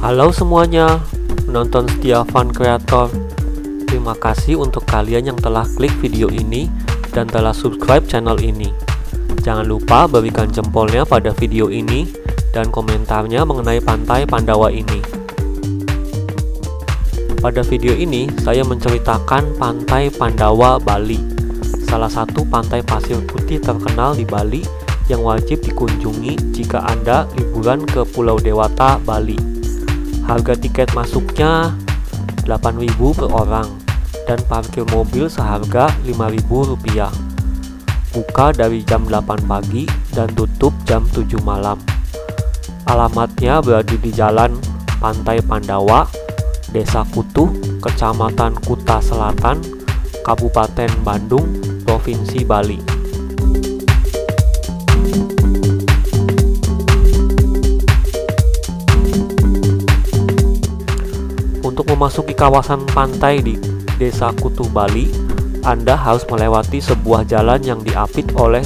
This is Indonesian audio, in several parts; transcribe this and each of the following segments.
Halo semuanya, penonton setia Fun Creator. Terima kasih untuk kalian yang telah klik video ini dan telah subscribe channel ini. Jangan lupa berikan jempolnya pada video ini dan komentarnya mengenai pantai Pandawa ini. Pada video ini, saya menceritakan pantai Pandawa, Bali, salah satu pantai pasir putih terkenal di Bali yang wajib dikunjungi jika Anda liburan ke Pulau Dewata, Bali. Harga tiket masuknya 8.000 per orang dan parkir mobil seharga Rp5.000. Buka dari jam 8 pagi dan tutup jam 7 malam. Alamatnya berada di Jalan Pantai Pandawa, Desa Kutuh, Kecamatan Kuta Selatan, Kabupaten Bandung, Provinsi Bali. Untuk memasuki kawasan pantai di Desa Kutuh, Bali, Anda harus melewati sebuah jalan yang diapit oleh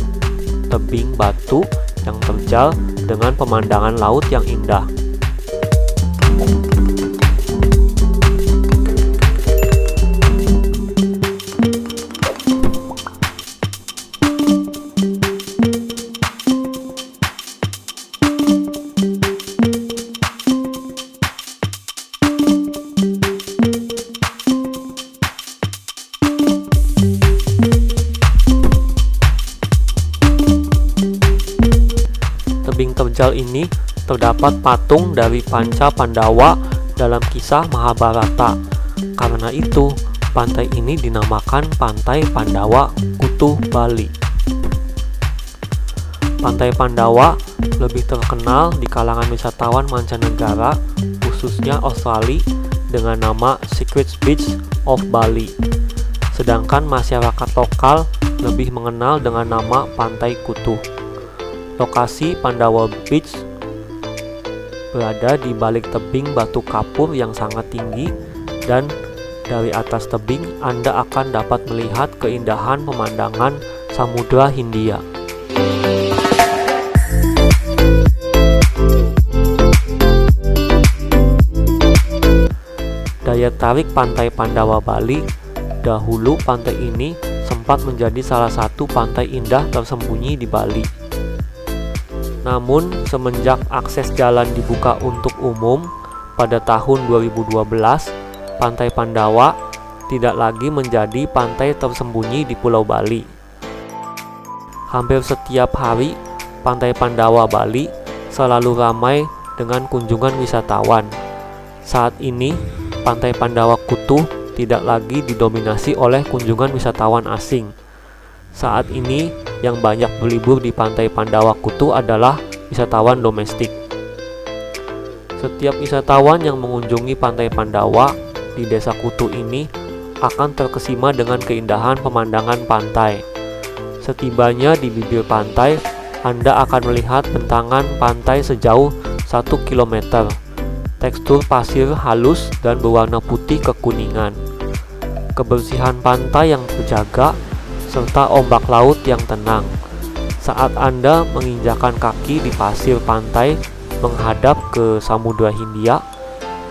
tebing batu yang terjal dengan pemandangan laut yang indah. Tebing terjal ini terdapat patung dari Panca Pandawa dalam kisah Mahabharata. Karena itu, pantai ini dinamakan Pantai Pandawa Kutuh, Bali. Pantai Pandawa lebih terkenal di kalangan wisatawan mancanegara, khususnya Australia, dengan nama Secret Beach of Bali. Sedangkan masyarakat lokal lebih mengenal dengan nama Pantai Kutuh. Lokasi Pandawa Beach berada di balik tebing batu kapur yang sangat tinggi, dan dari atas tebing Anda akan dapat melihat keindahan pemandangan Samudra Hindia. Daya tarik Pantai Pandawa, Bali, dahulu pantai ini sempat menjadi salah satu pantai indah tersembunyi di Bali. Namun, semenjak akses jalan dibuka untuk umum pada tahun 2012, Pantai Pandawa tidak lagi menjadi pantai tersembunyi di Pulau Bali. Hampir setiap hari, Pantai Pandawa, Bali selalu ramai dengan kunjungan wisatawan. Saat ini, Pantai Pandawa Kutuh tidak lagi didominasi oleh kunjungan wisatawan asing. Saat ini, yang banyak berlibur di Pantai Pandawa Kutuh adalah wisatawan domestik. Setiap wisatawan yang mengunjungi Pantai Pandawa di Desa Kutuh ini akan terkesima dengan keindahan pemandangan pantai. Setibanya di bibir pantai, Anda akan melihat bentangan pantai sejauh 1 km. Tekstur pasir halus dan berwarna putih kekuningan. Kebersihan pantai yang terjaga serta ombak laut yang tenang. Saat Anda menginjakan kaki di pasir pantai menghadap ke Samudra Hindia,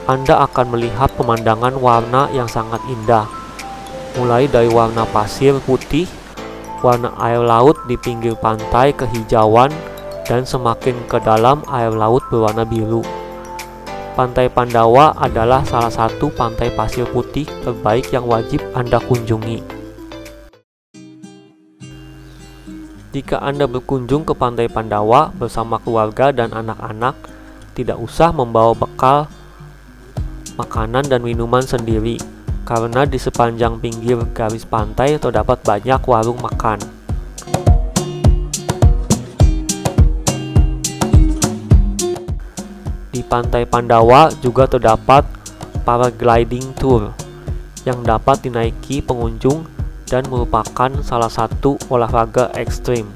Anda akan melihat pemandangan warna yang sangat indah. Mulai dari warna pasir putih, warna air laut di pinggir pantai kehijauan, dan semakin ke dalam air laut berwarna biru. Pantai Pandawa adalah salah satu pantai pasir putih terbaik yang wajib Anda kunjungi. Jika Anda berkunjung ke Pantai Pandawa bersama keluarga dan anak-anak, tidak usah membawa bekal makanan dan minuman sendiri, karena di sepanjang pinggir garis pantai terdapat banyak warung makan. Di Pantai Pandawa juga terdapat paragliding tour yang dapat dinaiki pengunjung dan merupakan salah satu olahraga ekstrim.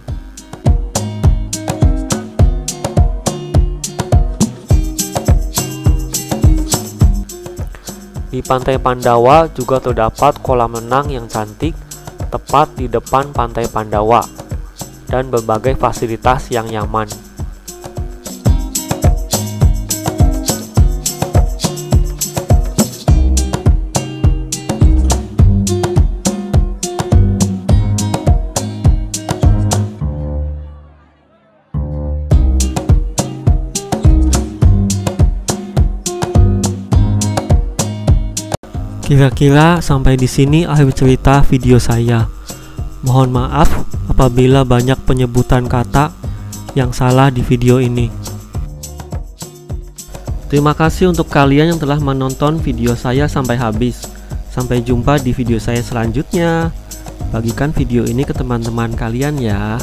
Di Pantai Pandawa juga terdapat kolam renang yang cantik tepat di depan Pantai Pandawa dan berbagai fasilitas yang nyaman. Kira-kira sampai di sini akhir cerita video saya. Mohon maaf apabila banyak penyebutan kata yang salah di video ini. Terima kasih untuk kalian yang telah menonton video saya sampai habis. Sampai jumpa di video saya selanjutnya. Bagikan video ini ke teman-teman kalian ya.